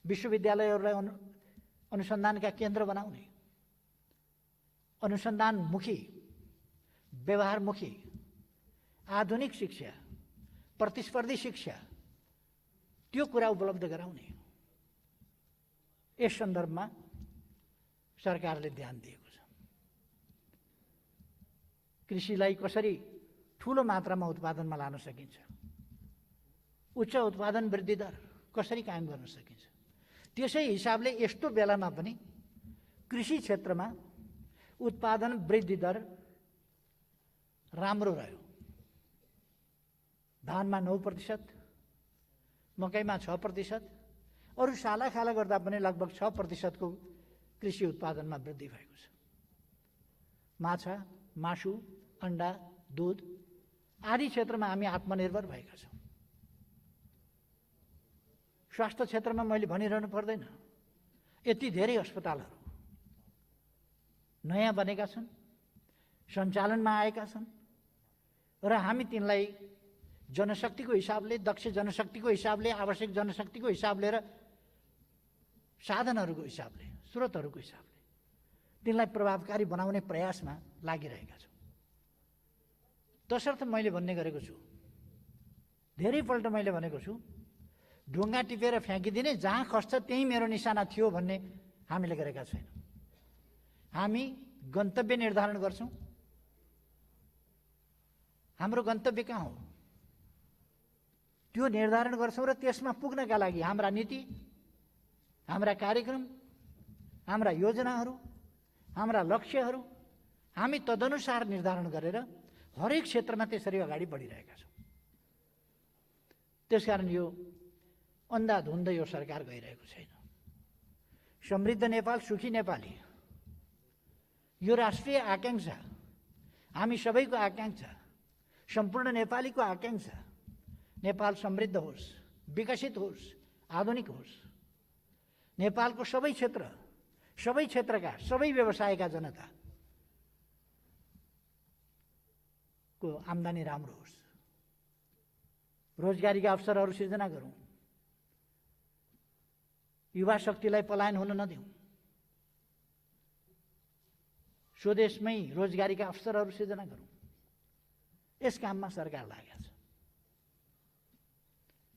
Speaker 1: विश्वविद्यालयहरूलाई अनुसन्धानका केन्द्र बनाउने, अनुसन्धानमुखी, व्यवहारमुखी, आधुनिक शिक्षा, प्रतिस्पर्धी शिक्षा, त्यो कुरा उपलब्ध गराउने, यस सन्दर्भमा सरकारले ध्यान दिएको छ। कृषिलाई कसरी ठुलो मात्रामा उत्पादनमा लान सकिन्छ, उच्च उत्पादन वृद्धि दर कसरी कायम गर्न सकिन्छ, त्यसै हिसाबले यस्तो बेलामा पनि कृषि क्षेत्रमा उत्पादन वृद्धि दर राम्रो रह्यो। धानमा 9%, मकैमा 6%, अरू सालाखाला गर्दा पनि लगभग 6% को कृषि उत्पादनमा वृद्धि भएको छ। माछा, मासु, अन्डा, दुध आदि क्षेत्रमा हामी आत्मनिर्भर भएका छौँ। स्वास्थ्य क्षेत्रमा मैले भनिरहनु पर्दैन, यति धेरै अस्पतालहरू नयाँ बनेका छन्, सञ्चालनमा आएका छन् र हामी तिनलाई जनशक्तिको हिसाबले, दक्ष जनशक्तिको हिसाबले, आवश्यक जनशक्तिको हिसाबले र साधनहरूको हिसाबले, स्रोतहरूको हिसाबले तिनलाई प्रभावकारी बनाउने प्रयासमा लागिरहेका छौँ। तसर्थ मैले भन्ने गरेको छु, धेरैपल्ट मैले भनेको छु, ढुङ्गा टिपेर फ्याँकिदिने, जहाँ खस्छ त्यहीँ मेरो निशाना थियो भन्ने हामीले गरेका छैनौँ। हामी गन्तव्य निर्धारण गर्छौँ। हाम्रो गन्तव्य कहाँ हो त्यो निर्धारण गर्छौँ र त्यसमा पुग्नका लागि हाम्रा नीति, हाम्रा कार्यक्रम, हाम्रा योजनाहरू, हाम्रा लक्ष्यहरू हामी तदनुसार निर्धारण गरेर हरेक क्षेत्रमा त्यसरी अगाडि बढिरहेका छौँ। त्यसकारण यो अन्धाधुन्ध यो सरकार गइरहेको छैन। समृद्ध नेपाल, सुखी नेपाली यो राष्ट्रिय आकांक्षा, हामी सबैको आकांक्षा, सम्पूर्ण नेपालीको आकांक्षा। नेपाल समृद्ध होस्, विकसित होस्, आधुनिक होस्। नेपालको सबै क्षेत्रका सबै व्यवसायका जनता को आम्दानी राम्रो होस्, रोजगारीका अवसरहरू सिर्जना गरौँ, युवा शक्तिलाई पलायन हुन नदिउँ, स्वदेशमै रोजगारीका अवसरहरू सिर्जना गरौँ। यस काममा सरकार लागेको छ।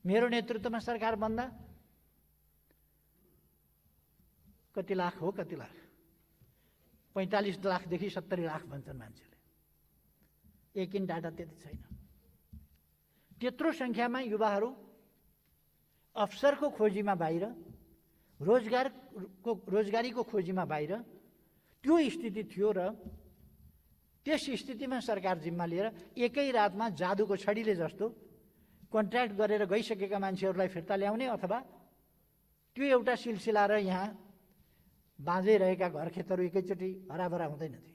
Speaker 1: मेरो नेतृत्वमा सरकार बन्दा कति लाख हो, कति लाख, 45 लाखदेखि 70 लाख भन्छन् मान्छेले। एकिन डाटा त्यति छैन। त्यत्रो सङ्ख्यामा युवाहरू अवसरको खोजीमा बाहिर, रोजगारीको खोजीमा बाहिर, त्यो स्थिति थियो र त्यस स्थितिमा सरकार जिम्मा लिएर एकै रातमा जादुको छडीले जस्तो कन्ट्र्याक्ट गरेर गइसकेका मान्छेहरूलाई फिर्ता ल्याउने अथवा त्यो एउटा सिलसिला र यहाँ बाँझै रहेका घरखेतहरू एकैचोटि हराभरा हुँदैनथे।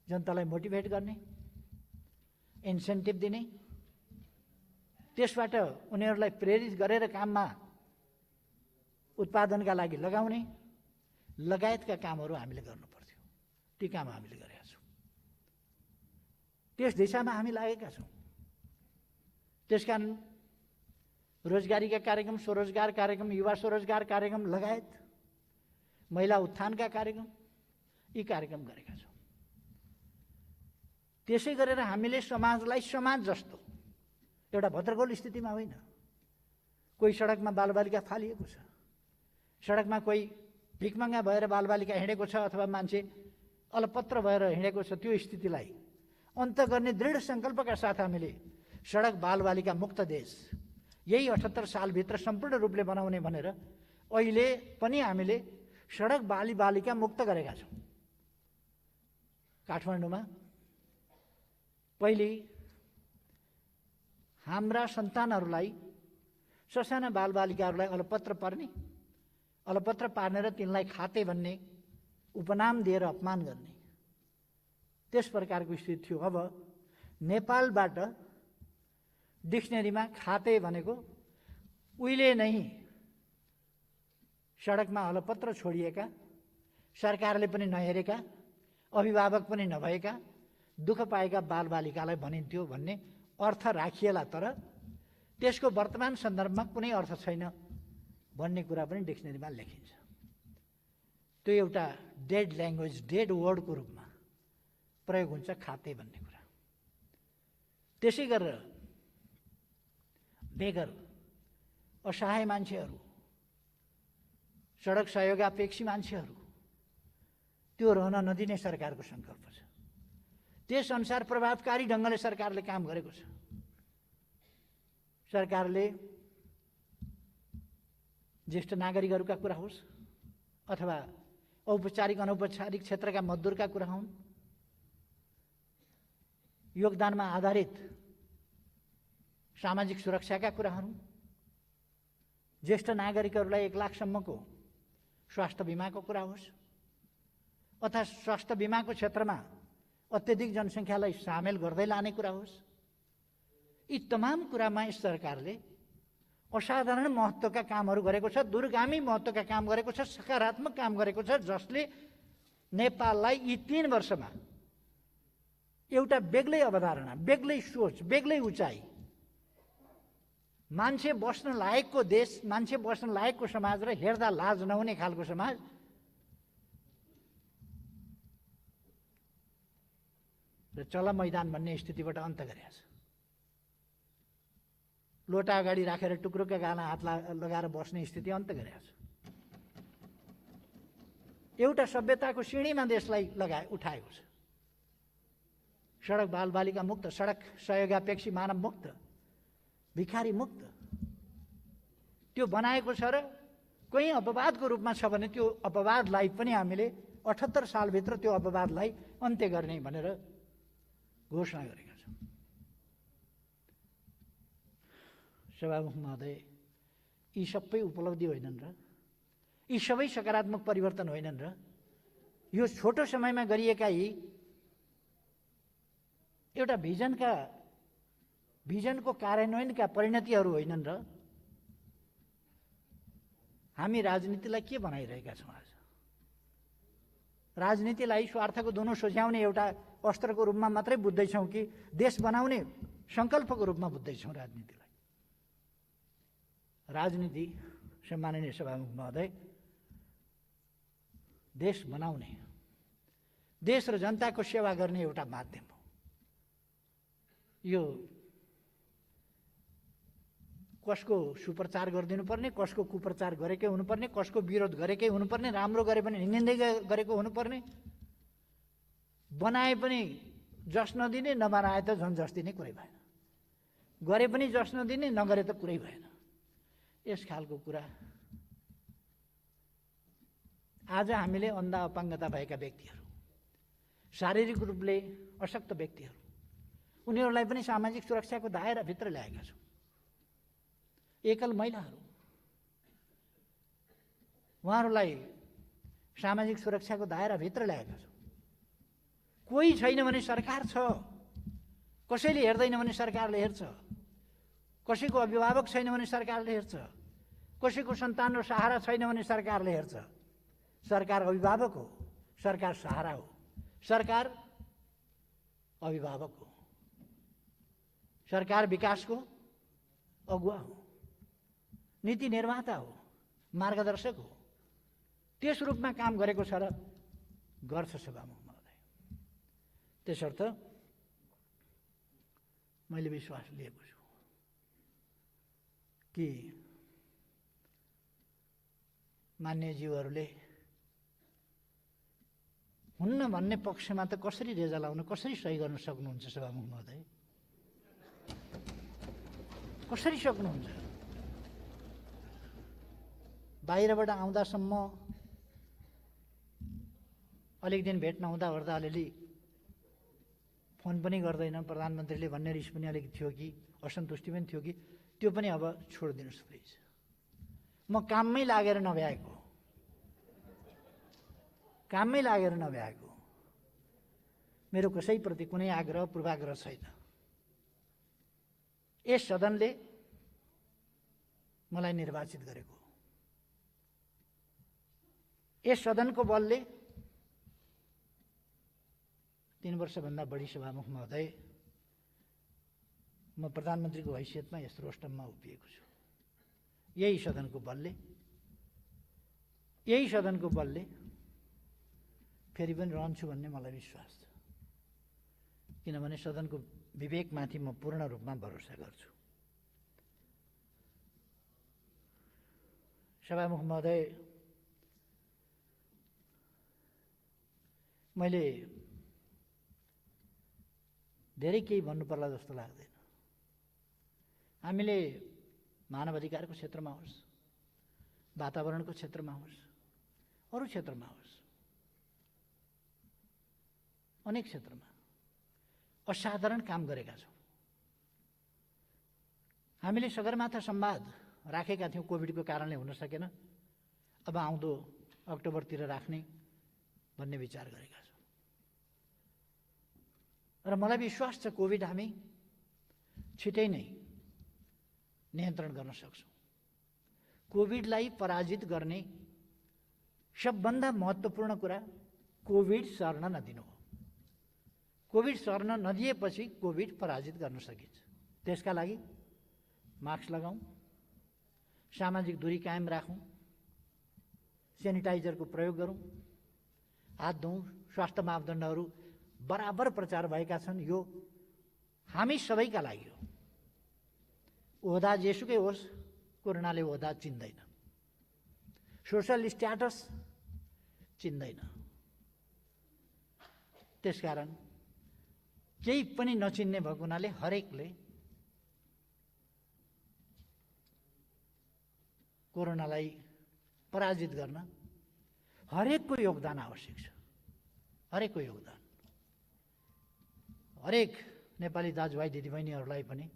Speaker 1: जनतालाई मोटिभेट गर्ने, इन्सेन्टिभ दिने, त्यसबाट उनीहरूलाई प्रेरित गरेर काममा उत्पादनका लागि लगाउने लगायतका कामहरू हामीले गर्नुपर्थ्यो। ती काम हामीले गरेका छौँ। त्यस दिशामा हामी लागेका छौँ। त्यसकारण रोजगारीका कार्यक्रम, स्वरोजगार कार्यक्रम, युवा स्वरोजगार कार्यक्रम लगायत महिला उत्थानका कार्यक्रम, यी कार्यक्रम गरेका छौँ। त्यसै गरेर हामीले समाजलाई समाज जस्तो एउटा भद्रगोल स्थितिमा होइन, कोही सडकमा बालबालिका फालिएको छ, सडकमा कोही भिखमङ्गा भएर बालबालिका हिँडेको छ अथवा मान्छे अलपत्र भएर हिँडेको छ, त्यो स्थितिलाई अन्त गर्ने दृढ सङ्कल्पका साथ हामीले सडक बालबालिका मुक्त देश यही 78 सालभित्र सम्पूर्ण रूपले बनाउने भनेर अहिले पनि हामीले सडक बालिका मुक्त गरेका छौँ। काठमाडौँमा पहिले हाम्रा सन्तानहरूलाई, ससाना बालबालिकाहरूलाई अलपत्र पार्ने र तिनलाई खाते भन्ने उपनाम दिएर अपमान गर्ने त्यस प्रकारको स्थिति थियो। अब नेपालबाट डिक्सनरीमा खाते भनेको उहिले नै सडकमा अलपत्र छोडिएका, सरकारले पनि नहेरेका, अभिभावक पनि नभएका, दुःख पाएका बालबालिकालाई भनिन्थ्यो भन्ने अर्थ राखिएला। तर त्यसको वर्तमान सन्दर्भमा कुनै अर्थ छैन भन्ने कुरा पनि डिक्सनरीमा लेखिन्छ। त्यो एउटा डेड ल्याङ्ग्वेज, डेड वर्डको रूपमा प्रयोग हुन्छ खाते भन्ने कुरा। त्यसै गरेर बेगर, असहाय मान्छेहरू, सडक सहयोगापेक्षी मान्छेहरू, त्यो रहन नदिने सरकारको सङ्कल्प छ। त्यसअनुसार प्रभावकारी ढङ्गले सरकारले काम गरेको छ। सरकारले ज्येष्ठ नागरिकहरूका कुरा होस् अथवा औपचारिक अनौपचारिक क्षेत्रका मजदुरका कुरा हुन्, योगदानमा आधारित सामाजिक सुरक्षाका कुराहरू, ज्येष्ठ नागरिकहरूलाई 1 लाखसम्मको स्वास्थ्य बिमाको कुरा होस् अथवा स्वास्थ्य बिमाको क्षेत्रमा अत्यधिक जनसङ्ख्यालाई सामेल गर्दै लाने कुरा होस्, यी तमाम कुरामा यस सरकारले असाधारण महत्त्वका कामहरू गरेको छ, दूरगामी महत्त्वका काम गरेको छ, सकारात्मक काम गरेको छ, जसले नेपाललाई यी 3 वर्षमा एउटा बेग्लै अवधारणा, बेग्लै सोच, बेग्लै उचाइ, मान्छे बस्न लायकको देश, मान्छे बस्न लायकको समाज र हेर्दा लाज नहुने खालको समाज र चल मैदान भन्ने स्थितिबाट अन्त गरेको छ। लोटा अगाडि राखेर टुक्रोका गाला हात लगाएर बस्ने स्थिति अन्त्य गरेको छ। एउटा सभ्यताको सिँढीमा देशलाई उठाएको छ। सडक बालबालिका मुक्त, सडक सहयोगापेक्षी मानव मुक्त, भिखारी मुक्त त्यो बनाएको छ। र कोही अपवादको रूपमा छ भने त्यो अपवादलाई पनि हामीले 78 सालभित्र त्यो अपवादलाई अन्त्य गर्ने भनेर घोषणा गरेका छौँ। सभामुख महोदय, यी सबै उपलब्धि होइनन् र यी सबै सकारात्मक परिवर्तन होइनन् र यो छोटो समयमा गरिएका यी एउटा भिजनको कार्यान्वयनका परिणतिहरू होइनन् र हामी राजनीतिलाई के बनाइरहेका छौँ? आज राजनीतिलाई स्वार्थको धुनो सोझ्याउने एउटा अस्त्रको रूपमा मात्रै बुझ्दैछौँ कि देश बनाउने सङ्कल्पको रूपमा बुझ्दैछौँ राजनीतिलाई? राजनीति, सम्माननीय सभामुख महोदय, देश बनाउने, देश र जनताको सेवा गर्ने एउटा माध्यम हो। यो कसको सुप्रचार गरिदिनु पर्ने, कसको कुप्रचार गरेकै हुनुपर्ने, कसको विरोध गरेकै हुनुपर्ने, राम्रो गरे पनि निन्दै गरेको हुनुपर्ने, बनाए पनि जस नदिने, नबनाए त झन् जस दिने कुरै भएन, गरे पनि जस नदिने, नगरे त कुरै भएन। यस खालको कुरा आज हामीले अन्धा अपाङ्गता भएका व्यक्तिहरू, शारीरिक रूपले अशक्त व्यक्तिहरू, उनीहरूलाई पनि सामाजिक सुरक्षाको दायराभित्र ल्याएका छौँ। एकल महिलाहरू, उहाँहरूलाई सामाजिक सुरक्षाको दायराभित्र ल्याएका छौँ। कोही छैन भने सरकार छ, कसैले हेर्दैन भने सरकारले हेर्छ, कसैको अभिभावक छैन भने सरकारले हेर्छ, कसैको सन्तान र सहारा छैन भने सरकारले हेर्छ। सरकार अभिभावक हो, सरकार सहारा हो, सरकार अभिभावक हो, सरकार विकासको अगुवा हो, नीति निर्माता हो, मार्गदर्शक हो। त्यस रूपमा काम गरेको छ र गर्छ सभामुख महोदय। त्यसर्थ मैले विश्वास लिएको छु कि मान्यज्यूहरूले हुन्न भन्ने पक्षमा त कसरी रेजा लाउन, कसरी सही गर्न सक्नुहुन्छ सभामुख महोदय? कसरी सक्नुहुन्छ? बाहिरबाट आउँदासम्म अलिक दिन भेट नहुँदा ओर्दा अलिअलि फोन पनि गर्दैन, प्रधानमन्त्रीले भन्ने रिस पनि अलिक थियो कि असन्तुष्टि पनि थियो कि त्यो पनि अब छोडिदिनुहोस् प्लिज। म काममै लागेर नभ्याएको, मेरो कसैप्रति कुनै आग्रह पूर्वाग्रह छैन। यस सदनले मलाई निर्वाचित गरेको, यस सदनको बलले 3 वर्षभन्दा बढी सभामुख महोदय म प्रधानमन्त्रीको हैसियतमा यस्तो रोस्टममा उभिएको छु। यही सदनको बलले फेरि पनि रहन्छु भन्ने मलाई विश्वास छ, किनभने सदनको विवेकमाथि म पूर्ण रूपमा भरोसा गर्छु। सभामुख महोदय, मैले धेरै केही भन्नु पर्ला जस्तो लाग्दैन। हामीले मानव अधिकारको क्षेत्रमा होस्, वातावरणको क्षेत्रमा होस्, अरू क्षेत्रमा होस्, अनेक क्षेत्रमा असाधारण काम गरेका छौँ। हामीले सगरमाथा संवाद राखेका थियौँ, कोभिडको कारणले हुन सकेन। अब आउँदो अक्टोबरतिर राख्ने भन्ने विचार गरेका छौँ। र मलाई विश्वास छ कोभिड हामी छिटै नै नियन्त्रण गर्न सक्छौँ। कोभिडलाई पराजित गर्ने सबभन्दा महत्त्वपूर्ण कुरा कोभिड सर्न नदिनु हो। कोभिड सर्न नदिएपछि कोभिड पराजित गर्न सकिन्छ। त्यसका लागि मास्क लगाऊँ, सामाजिक दूरी कायम राखौँ, सेनिटाइजरको प्रयोग गरौँ, हात धौँ, स्वास्थ्य मापदण्डहरू बराबर प्रचार भएका छन्। यो हामी सबैका लागि हो। ओहदा जेसुकै होस्, कोरोनाले ओहदा चिन्दैन, सोसल स्ट्याटस चिन्दैन। त्यसकारण केही पनि नचिन्ने भएको हुनाले हरेकले कोरोनालाई पराजित गर्न हरेकको योगदान आवश्यक छ। हरेकको योगदान, हरेक नेपाली दाजुभाइ दिदीबहिनीहरूलाई पनि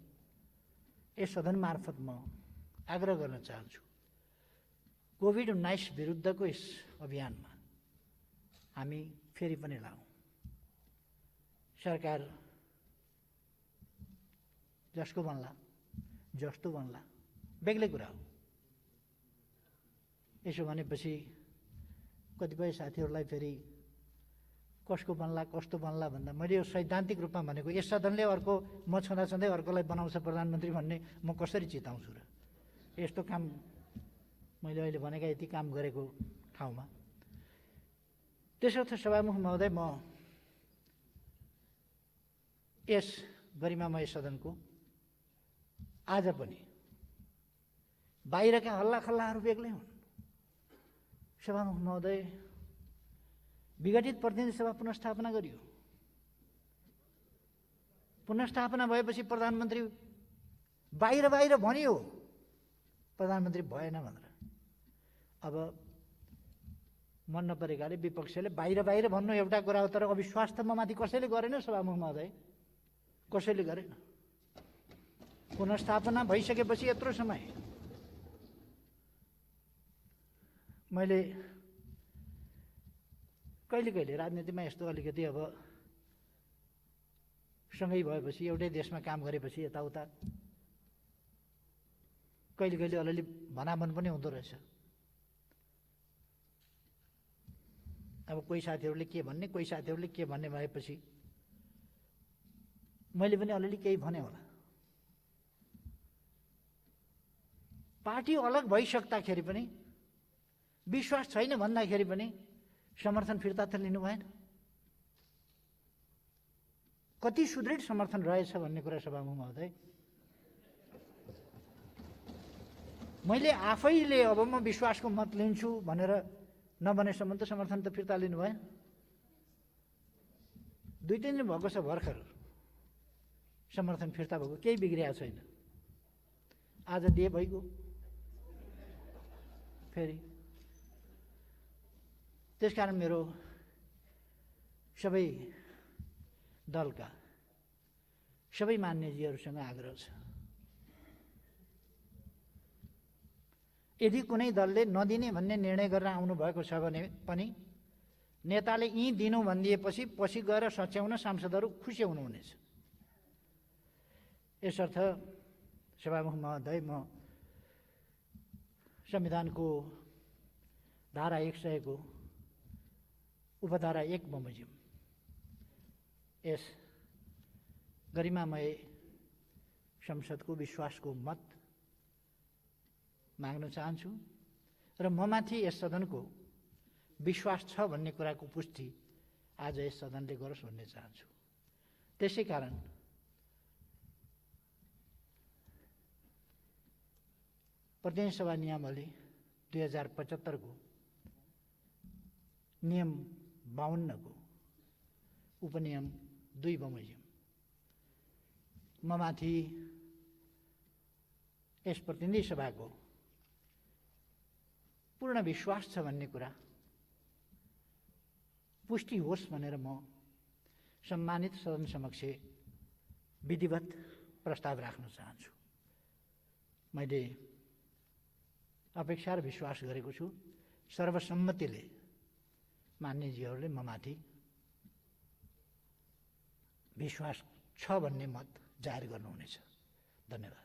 Speaker 1: यस सदन मार्फत म आग्रह गर्न चाहन्छु, कोभिड-19 विरुद्धको यस अभियानमा हामी फेरि पनि लाउँ। सरकार जसको बन्ला, जस्तो बन्ला, बेग्लै कुरा हो। यसो भनेपछि कतिपय साथीहरूलाई फेरि कसको बन्ला कस्तो बन्ला भन्दा मैले यो सैद्धान्तिक रूपमा भनेको, यस सदनले अर्को म छँदाछँदै अर्कोलाई बनाउँछ प्रधानमन्त्री भन्ने म कसरी चिताउँछु र? यस्तो काम मैले अहिले भनेका यति काम गरेको ठाउँमा। त्यसर्थ सभामुख महोदय, म यस गरिमामय सदनको आज पनि बाहिरका हल्लाखल्लाहरू बेग्लै हुन्। सभामुख महोदय, विघटित प्रतिनिधि सभा पुनर्स्थापना गरियो। पुनर्स्थापना भएपछि प्रधानमन्त्री बाहिर बाहिर भनियो, प्रधानमन्त्री भएन भनेर। अब मन नपरेकाले विपक्षले बाहिर बाहिर भन्नु एउटा कुरा हो, तर अविश्वास त ममाथि कसैले गरेन सभामुख महोदय, कसैले गरेन। पुनर्स्थापना भइसकेपछि यत्रो समय मैले कहिले कहिले राजनीतिमा यस्तो अलिकति अब सँगै भएपछि एउटै देशमा काम गरेपछि यताउता कहिले कहिले अलिअलि भनाभन पनि हुँदो रहेछ। अब कोही साथीहरूले के भन्ने, कोही साथीहरूले के भन्ने भएपछि मैले पनि अलिअलि केही भने होला। पार्टी अलग भइसक्दाखेरि पनि, विश्वास छैन भन्दाखेरि पनि समर्थन फिर्ता त लिनु भएन। कति सुदृढ समर्थन रहेछ भन्ने कुरा सभामुख महोदय, मैले आफैले अब म विश्वासको मत लिन्छु भनेर नभनेसम्म त समर्थन त फिर्ता लिनु भएन। 2-3 दिन भएको छ भर्खर समर्थन फिर्ता भएको, केही बिग्रिएको छैन। आज दिए भइगयो फेरि। त्यसकारण मेरो सबै दलका सबै मान्यजीहरूसँग आग्रह छ, यदि कुनै दलले नदिने भन्ने निर्णय गरेर आउनुभएको छ भने पनि नेताले यी दिनु भनिदिएपछि पछि गएर सच्याउन सांसदहरू खुसी हुनुहुनेछ। यसर्थ सभामुख महोदय, म संविधानको धारा 100 को उपधारा 1 बमोजिम यस गरिमामय संसदको विश्वासको मत माग्न चाहन्छु र ममाथि यस सदनको विश्वास छ भन्ने कुराको पुष्टि आज यस सदनले गरोस् भन्ने चाहन्छु। त्यसै कारण प्रतिनिधि सभा नियमावली 2075 को नियम 52 को उपनियम 2 बमोजिम ममाथि यस प्रतिनिधि सभाको पूर्ण विश्वास छ भन्ने कुरा पुष्टि होस् भनेर म सम्मानित सदन समक्ष विधिवत प्रस्ताव राख्न चाहन्छु। मैले अपेक्षा र विश्वास गरेको छु सर्वसम्मतिले मान्यजीहरूले ममाथि विश्वास छ भन्ने मत जाहेर गर्नुहुनेछ। धन्यवाद।